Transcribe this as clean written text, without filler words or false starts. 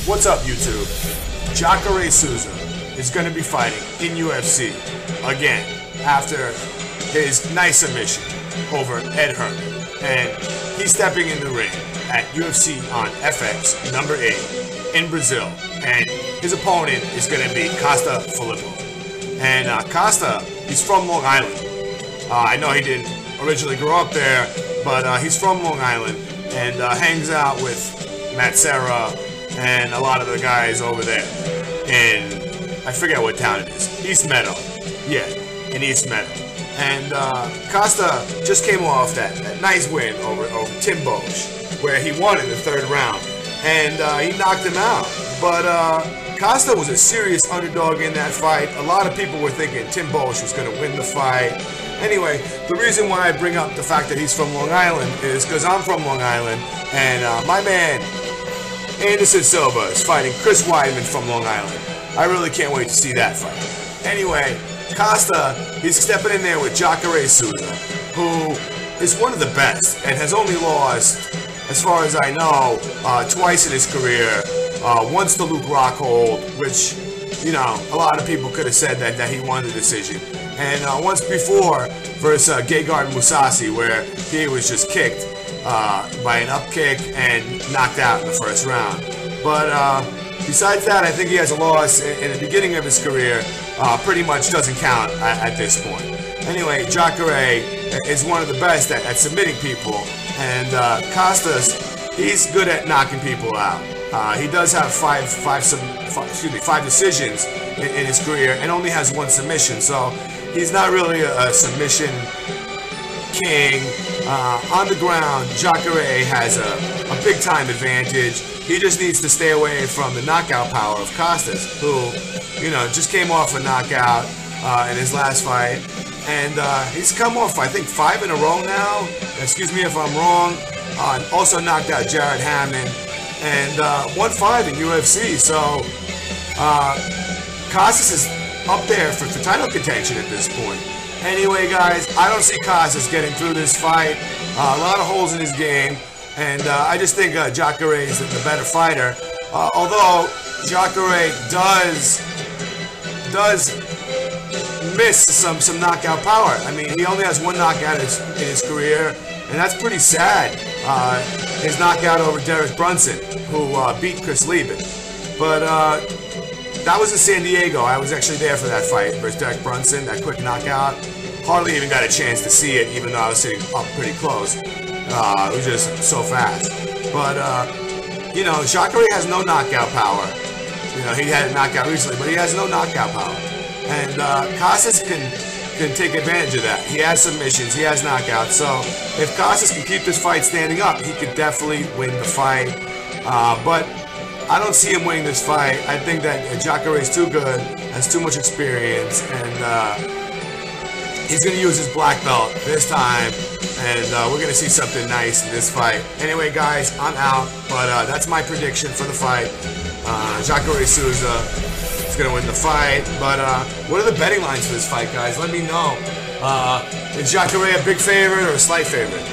What's up, YouTube? Jacare Souza is going to be fighting in UFC again after his nice submission over Ed Herman. And he's stepping in the ring at UFC on FX number 8 in Brazil. And his opponent is going to be Costas Philippou. And Costa, he's from Long Island. I know he didn't originally grow up there, but he's from Long Island and hangs out with Matt Serra and a lot of the guys over there in, I forget what town it is, East Meadow. Yeah, in East Meadow. And Costa just came off that nice win over Tim Bosch, where he won in the 3rd round. And he knocked him out. But Costa was a serious underdog in that fight. A lot of people were thinking Tim Bosch was going to win the fight. Anyway, the reason why I bring up the fact that he's from Long Island is because I'm from Long Island, and my man Anderson Silva is fighting Chris Weidman from Long Island. I really can't wait to see that fight. Anyway, Costa, he's stepping in there with Jacare Souza, who is one of the best and has only lost, as far as I know, twice in his career. Once to Luke Rockhold, which, you know, a lot of people could have said that he won the decision. And once before versus Gegard Mousasi, where he was just kicked by an up kick and knocked out in the 1st round. But besides that, I think he has a loss in the beginning of his career. Pretty much doesn't count at this point. Anyway, Jacare is one of the best at submitting people, and Costas, he's good at knocking people out. He does have five decisions in his career and only has 1 submission, so he's not really a submission king. On the ground, Jacare has a big-time advantage. He just needs to stay away from the knockout power of Costas, who, you know, just came off a knockout in his last fight. And he's come off, I think, 5 in a row now. Excuse me if I'm wrong. Also knocked out Jared Hammond. And won 5 in UFC. So Costas is up there for title contention at this point. Anyway, guys, I don't see Costas getting through this fight. A lot of holes in his game, and I just think Jacare is the better fighter. Although Jacare does miss some knockout power. I mean, he only has 1 knockout in his career, and that's pretty sad. His knockout over Derek Brunson, who beat Chris Lieben. But that was in San Diego. I was actually there for that fight versus Derek Brunson, that quick knockout. Hardly even got a chance to see it, even though I was sitting up pretty close. It was just so fast. But, you know, Jacare has no knockout power. You know, he had a knockout recently, but he has no knockout power. And Costas can take advantage of that. He has submissions, he has knockouts. So if Costas can keep this fight standing up, he could definitely win the fight. But I don't see him winning this fight. I think that Jacare is too good, has too much experience, and he's going to use his black belt this time, and we're going to see something nice in this fight. Anyway, guys, I'm out, but that's my prediction for the fight. Jacare Souza is going to win the fight, but what are the betting lines for this fight, guys? Let me know. Is Jacare a big favorite or a slight favorite?